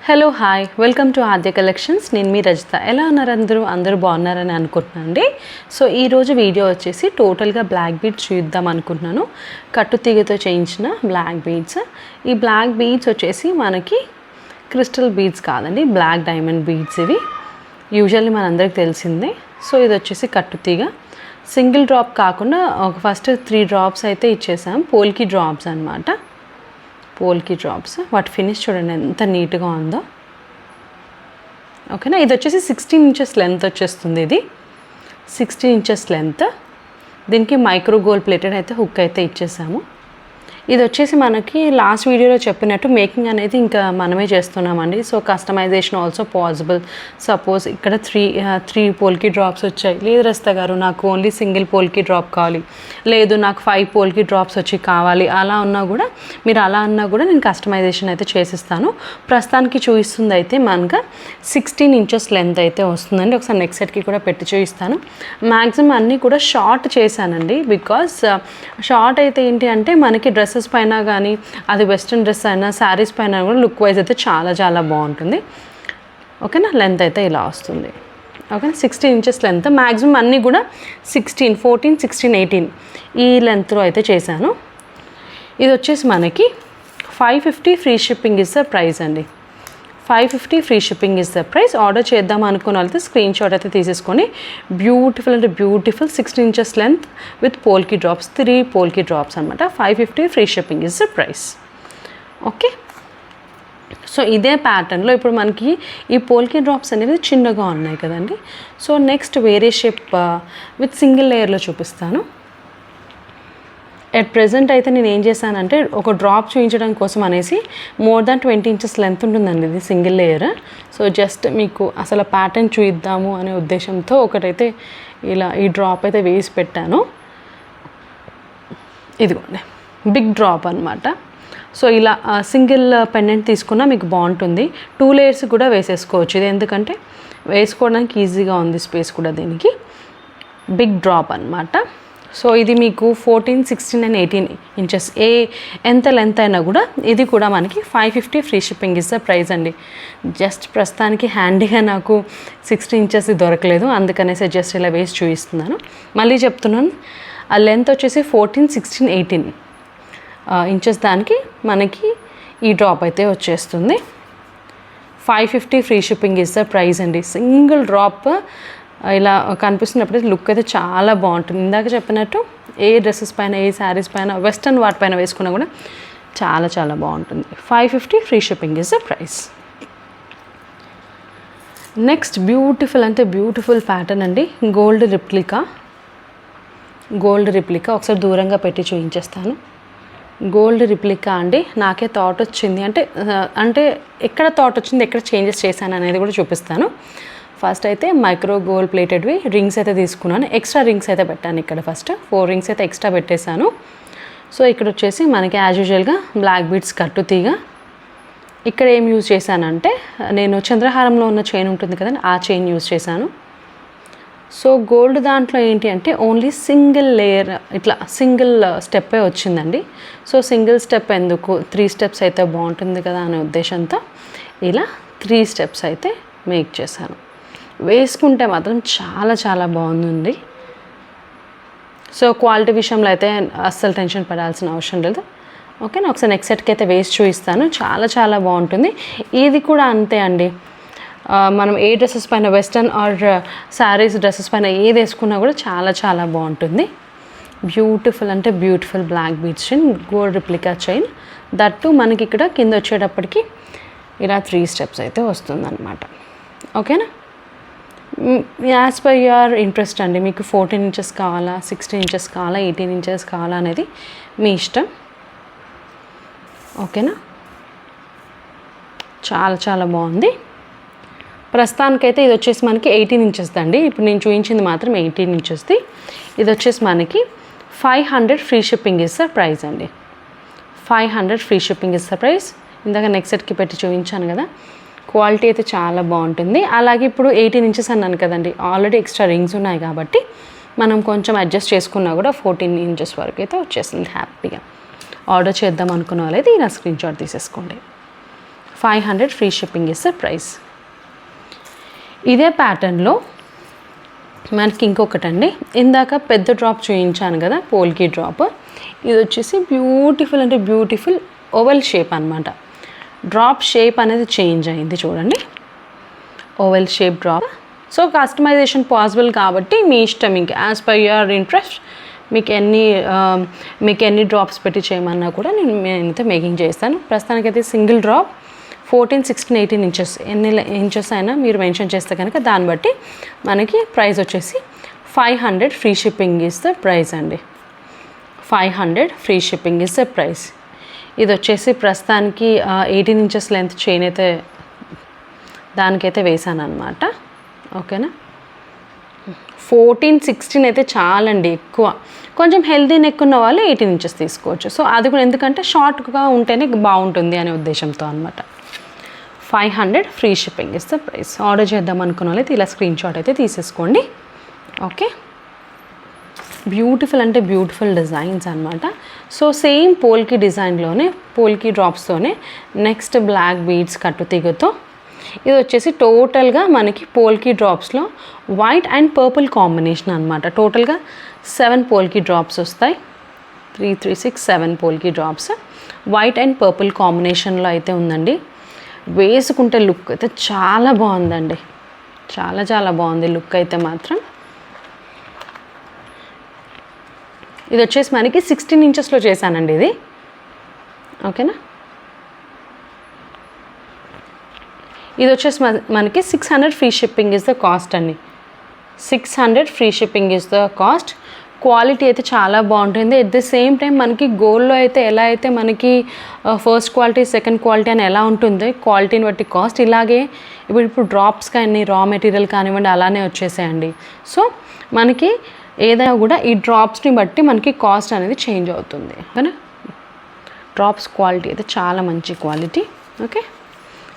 Hello hi welcome to Aadya collections. నేను మీ రజిత. ఎలా ఉన్నారు అందరూ బాగున్నారని అనుకుంటున్నాను అండి. సో ఈరోజు వీడియో వచ్చేసి టోటల్గా బ్లాక్ బీడ్స్ చూద్దాం అనుకుంటున్నాను. కట్టుతీగతో చేయించిన బ్లాక్ బీడ్స్. ఈ బ్లాక్ బీడ్స్ వచ్చేసి మనకి క్రిస్టల్ బీడ్స్ కాదండి, బ్లాక్ డైమండ్ బీడ్స్. ఇవి యూజువల్లీ మనందరికి తెలిసిందే. సో ఇది వచ్చేసి కట్టుతీగ సింగిల్ డ్రాప్ కాకుండా ఒక ఫస్ట్ 3 డ్రాప్స్ అయితే ఇచ్చేసాం. పోల్కి డ్రాప్స్ అనమాట. పోల్కి డ్రాప్స్, వాటి ఫినిష్ చూడండి ఎంత నీట్గా ఉందో. ఓకేనా. ఇది వచ్చేసి 16 ఇంచెస్ లెంత్ వచ్చేస్తుంది. ఇది 16 ఇంచెస్ లెంత్. దీనికి మైక్రో గోల్డ్ ప్లేటెడ్ అయితే హుక్ అయితే ఇచ్చేసాము. ఇది వచ్చేసి మనకి లాస్ట్ వీడియోలో చెప్పినట్టు మేకింగ్ అనేది ఇంకా మనమే చేస్తున్నామండి. So customisation also possible. Suppose ఇక్కడ త్రీ పోల్కి డ్రాప్స్ వచ్చాయి, లేదు రస్తా గారు నాకు ఓన్లీ సింగిల్ పోల్కి డ్రాప్ కావాలి, లేదు నాకు 5 పోల్కి డ్రాప్స్ వచ్చి కావాలి, అలా ఉన్నా కూడా మీరు అలా అన్నా కూడా నేను కస్టమైజేషన్ అయితే చేసిస్తాను. ప్రస్తుతానికి చూపిస్తుంది అయితే మనకు 16 ఇంచెస్ లెంత్ అయితే వస్తుందండి. ఒకసారి నెక్స్ట్ సెట్కి కూడా పెట్టి చూపిస్తాను. మ్యాక్సిమం అన్నీ కూడా షార్ట్ చేశానండి. బికాస్ షార్ట్ అయితే ఏంటి అంటే మనకి డ్రెస్సెస్ పైన కానీ, అది వెస్ట్రన్ డ్రెస్ అయినా శారీస్ పైన కూడా లుక్ వైజ్ అయితే చాలా బాగుంటుంది. ఓకేనా. లెంత్ అయితే ఇలా వస్తుంది. ఓకేనా. 16 ఇంచెస్ లెంత్. మ్యాక్సిమం అన్నీ కూడా 16, 14, 16, 18 ఈ లెంత్లో అయితే చేశాను. ఇది వచ్చేసి మనకి 550 free shipping is the price అండి. 550 free shipping is the price. Order చేద్దాం అనుకున్న వాళ్ళతో స్క్రీన్ షాట్ అయితే తీసేసుకొని బ్యూటిఫుల్ అంటే beautiful 16 inches length with polki drops, 3 polki drops అనమాట. 550 free shipping is the price. Okay. So ఇదే ప్యాటర్న్లో ఇప్పుడు మనకి ఈ పోల్కి డ్రాప్స్ అనేవి చిన్నగా ఉన్నాయి కదండి. సో నెక్స్ట్ వేరే షేప్ విత్ సింగిల్ లేయర్లో చూపిస్తాను. ఎట్ ప్రెజెంట్ అయితే నేను ఏం చేశానంటే ఒక డ్రాప్ చూపించడం కోసం అనేసి మోర్ దాన్ 20 ఇంచెస్ లెంత్ ఉంటుందండి ఇది సింగిల్ లేయర్. సో జస్ట్ మీకు అసలు ప్యాటర్న్ చూద్దాము అనే ఉద్దేశంతో ఒకటైతే ఇలా ఈ డ్రాప్ అయితే వేసి పెట్టాను. ఇదిగోండి బిగ్ డ్రాప్ అనమాట. సో ఇలా సింగిల్ పెండెంట్ తీసుకున్నా మీకు బాగుంటుంది. 2 లేయర్స్ కూడా వేసేసుకోవచ్చు ఇది, ఎందుకంటే వేసుకోవడానికి ఈజీగా ఉంది స్పేస్ కూడా దీనికి. బిగ్ డ్రాప్ అనమాట. సో ఇది మీకు 14, 16 and 18 ఇంచెస్ ఎంత లెంత్ అయినా కూడా ఇది కూడా మనకి 550 free shipping is the price అండి. జస్ట్ ప్రస్తుతానికి హ్యాండీగా నాకు 16 ఇంచెస్ దొరకలేదు, అందుకనేసి జస్ట్ ఇలా వేసి చూపిస్తున్నాను. మళ్ళీ చెప్తున్నాను, ఆ లెంత్ వచ్చేసి 14, 16, 18 ఇంచెస్ దానికి మనకి ఈ డ్రాప్ అయితే వచ్చేస్తుంది. 550 free shipping is the price అండి. సింగిల్ డ్రాప్ ఇలా కనిపిస్తున్నప్పుడు లుక్ అయితే చాలా బాగుంటుంది. ఇందాక చెప్పినట్టు ఏ డ్రెస్సెస్ పైన, ఏ శారీస్ పైన, వెస్ట్రన్ వాటిపైన వేసుకున్నా కూడా చాలా బాగుంటుంది. 550 free shipping is the price. Next beautiful అంటే బ్యూటిఫుల్ ప్యాటర్న్ అండి. Gold replica. ఒకసారి దూరంగా పెట్టి చూపించేస్తాను. గోల్డ్ రిప్లికా అండి. నాకే థాట్ వచ్చింది అంటే ఎక్కడ థాట్ వచ్చింది, ఎక్కడ చేంజెస్ చేశాను అనేది కూడా చూపిస్తాను. ఫస్ట్ అయితే మైక్రో గోల్డ్ ప్లేటెడ్వి రింగ్స్ అయితే తీసుకున్నాను. ఎక్స్ట్రా రింగ్స్ అయితే పెట్టాను ఇక్కడ. ఫస్ట్ 4 రింగ్స్ అయితే ఎక్స్ట్రా పెట్టేశాను. సో ఇక్కడ వచ్చేసి మనకి యాజ్ యూజువల్గా బ్లాక్ బీడ్స్ కట్టుతీగ. ఇక్కడ ఏం యూజ్ చేశానంటే నేను చంద్రహారంలో ఉన్న చైన్ ఉంటుంది కదండి, ఆ చైన్ యూజ్ చేశాను. సో గోల్డ్ దాంట్లో ఏంటి అంటే ఓన్లీ సింగిల్ లేయర్, ఇట్లా సింగిల్ స్టెప్పే వచ్చిందండి. సో సింగిల్ స్టెప్ ఎందుకు, 3 స్టెప్స్ అయితే బాగుంటుంది కదా అనే ఉద్దేశంతో ఇలా 3 స్టెప్స్ అయితే మేక్ చేశాను. వేసుకుంటే మాత్రం చాలా బాగుందండి. సో క్వాలిటీ విషయంలో అయితే అస్సలు టెన్షన్ పడాల్సిన అవసరం లేదు. ఓకేనా. ఒకసారి నెక్స్ట్ సెట్కి అయితే వేసి చూపిస్తాను. చాలా బాగుంటుంది. ఇది కూడా అంతే అండి. మనం ఏ డ్రెస్సెస్ పైన, వెస్ట్రన్ ఆర్ శారీస్ డ్రెస్సెస్ పైన ఏది వేసుకున్నా కూడా చాలా బాగుంటుంది. బ్యూటిఫుల్ అంటే beautiful black beads chain, gold replica chain. That మనకి ఇక్కడ కింద వచ్చేటప్పటికి ఇలా 3 స్టెప్స్ అయితే వస్తుందన్నమాట. ఓకేనా. యాజ్ పర్ యువర్ ఇంట్రెస్ట్ అండి. మీకు 14 ఇంచెస్ కావాలా, 16 ఇంచెస్ కావాలా, 18 ఇంచెస్ కావాలా అనేది మీ ఇష్టం. ఓకేనా. చాలా బాగుంది. ప్రస్తుతానికైతే ఇది వచ్చేసి మనకి 18 ఇంచెస్ అండి. ఇప్పుడు నేను చూపించింది మాత్రం 18 ఇంచెస్ది. ఇది వచ్చేసి మనకి 500 free shipping is the price అండి. 500 free shipping is the price. ఇందాక నెక్స్ట్ సెట్కి పెట్టి చూపించాను కదా, క్వాలిటీ అయితే చాలా బాగుంటుంది. అలాగే ఇప్పుడు 18 ఇంచెస్ అన్నాను కదండి, ఆల్రెడీ ఎక్స్ట్రా రింగ్స్ ఉన్నాయి కాబట్టి మనం కొంచెం అడ్జస్ట్ చేసుకున్నా కూడా 14 ఇంచెస్ వరకు అయితే వచ్చేసింది హ్యాపీగా. ఆర్డర్ చేద్దాం అనుకున్న వాళ్ళైతే ఇలా స్క్రీన్ షాట్ తీసేసుకోండి. 500 free shipping is the price. ఇదే ప్యాటర్న్లో మనకి ఇంకొకటండి, ఇందాక పెద్ద డ్రాప్ చూపించాను కదా పోల్కి డ్రాప్, ఇది వచ్చేసి బ్యూటిఫుల్ అంటే బ్యూటిఫుల్ ఓవెల్ షేప్ అనమాట. డ్రాప్ షేప్ అనేది చేంజ్ అయింది చూడండి, oval shape drop. So customisation possible కాబట్టి మీ ఇష్టం, ఇంకా యాజ్ పర్ యువర్ ఇంట్రెస్ట్ మీకు ఎన్ని డ్రాప్స్ పెట్టి చేయమన్నా కూడా నేనైతే మేకింగ్ చేస్తాను. ప్రస్తుతానికైతే సింగిల్ డ్రాప్ 14, 16, 18 ఇంచెస్, ఎన్ని ఇంచెస్ అయినా మీరు మెన్షన్ చేస్తే కనుక దాన్ని బట్టి మనకి ప్రైస్ వచ్చేసి 500 free shipping is the price అండి. 500 free shipping is the price. ఇది వచ్చేసి ప్రస్తుతానికి 18 ఇంచెస్ లెంత్ చైన్ అయితే దానికైతే వేసాను అనమాట. ఓకేనా, 14, 16 అయితే చాలండి, ఎక్కువ. కొంచెం హెల్తీ నెక్ ఉన్న వాళ్ళు 18 ఇంచెస్ తీసుకోవచ్చు. సో అది కూడా ఎందుకంటే షార్ట్గా ఉంటేనే బాగుంటుంది అనే ఉద్దేశంతో అనమాట. 500 free shipping is the price. Order చేద్దాం అనుకున్న వాళ్ళైతే ఇలా స్క్రీన్ షాట్ అయితే తీసేసుకోండి. ఓకే, బ్యూటిఫుల్ అంటే బ్యూటిఫుల్ డిజైన్స్ అనమాట. సో సేమ్ పోల్కి డిజైన్లోనే పోల్కి డ్రాప్స్తోనే నెక్స్ట్ బ్లాక్ బీడ్స్ కట్టు తీగతో, ఇది వచ్చేసి టోటల్గా మనకి పోల్కి డ్రాప్స్లో వైట్ అండ్ పర్పుల్ కాంబినేషన్ అనమాట. టోటల్గా 7 పోల్కి డ్రాప్స్ వస్తాయి. 3, 3, 6, 7 పోల్కి డ్రాప్స్ వైట్ అండ్ పర్పుల్ కాంబినేషన్లో అయితే ఉందండి. వేసుకుంటే లుక్ అయితే చాలా బాగుందండి, చాలా చాలా బాగుంది లుక్ అయితే మాత్రం. ఇది వచ్చేసి మనకి 16 ఇంచెస్లో చేశానండి ఇది. ఓకేనా, ఇది వచ్చేసి మనకి 600 free shipping is the cost అండి. 600 free shipping is the cost. Quality అయితే చాలా బాగుంటుంది. ఎట్ ద సేమ్ టైం మనకి గోల్డ్లో అయితే ఎలా అయితే మనకి ఫస్ట్ క్వాలిటీ సెకండ్ క్వాలిటీ అని ఎలా ఉంటుంది, క్వాలిటీని బట్టి కాస్ట్, ఇలాగే ఇప్పుడు డ్రాప్స్ కానీ రా మెటీరియల్ కానివ్వండి అలానే వచ్చేసాయండి. సో మనకి ఏదైనా కూడా ఈ డ్రాప్స్ని బట్టి మనకి కాస్ట్ అనేది చేంజ్ అవుతుంది. ఓకేనా, డ్రాప్స్ క్వాలిటీ అయితే చాలా మంచి క్వాలిటీ. ఓకే,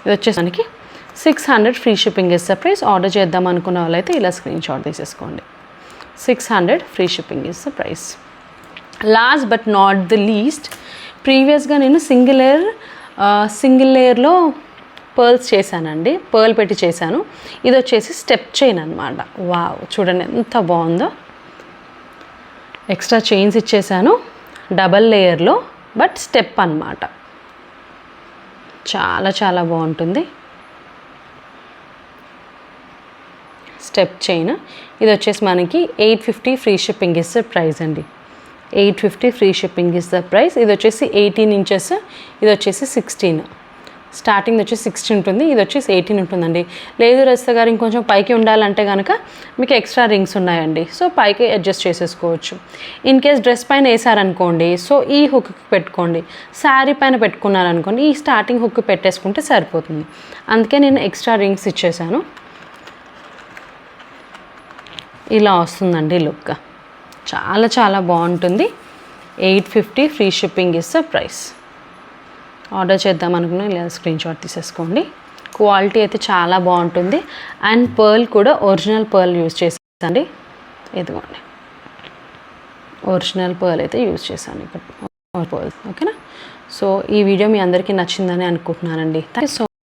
ఇది వచ్చేసి మనకి 600 free shipping is the price. Order చేద్దాం అనుకున్న వాళ్ళైతే ఇలా స్క్రీన్ షాట్ తీసేసుకోండి. 600 free shipping is the price. Last but not the least, ప్రీవియస్గా నేను సింగిల్ లేయర్లో పర్ల్స్ చేశానండి, పర్ల్ పెట్టి చేశాను. ఇది వచ్చేసి స్టెప్ చైన్ అనమాట. వావ్, చూడండి ఎంత బాగుందో. ఎక్స్ట్రా చైన్స్ ఇచ్చేసాను డబల్ లేయర్లో, బట్ స్టెప్ అనమాట. చాలా చాలా బాగుంటుంది స్టెప్ చైన్. ఇది వచ్చేసి మనకి 850 free shipping is the price అండి. 850 free shipping is the price. ఇది వచ్చేసి 18 ఇంచెస్, ఇది వచ్చేసి 16. స్టార్టింగ్ వచ్చేసి 16 ఉంటుంది, ఇది వచ్చేసి 18 ఉంటుందండి. లేదు రజిత గారు ఇంకొంచెం పైకి ఉండాలంటే కనుక మీకు ఎక్స్ట్రా రింగ్స్ ఉన్నాయండి, సో పైకి అడ్జస్ట్ చేసేసుకోవచ్చు. ఇన్ కేస్ డ్రెస్ పైన వేసారనుకోండి, సో ఈ హుక్ పెట్టుకోండి. శారీ పైన పెట్టుకున్నారనుకోండి, ఈ స్టార్టింగ్ హుక్ పెట్టేసుకుంటే సరిపోతుంది. అందుకే నేను ఎక్స్ట్రా రింగ్స్ ఇచ్చేసాను. ఇలా వస్తుందండి లుక్, చాలా చాలా బాగుంటుంది. 850 free shipping is the price. Order చేద్దాం అనుకున్నా ఇలా స్క్రీన్ షాట్ తీసేసుకోండి. క్వాలిటీ అయితే చాలా బాగుంటుంది. అండ్ పర్ల్ కూడా ఒరిజినల్ పర్ల్ యూజ్ చేసానండి. ఇదిగోండి, ఒరిజినల్ పర్ల్ అయితే యూజ్ చేశాను ఇక్కడ పర్ల్. ఓకేనా, సో ఈ వీడియో మీ అందరికీ నచ్చిందని అనుకుంటున్నానండి. Thank you so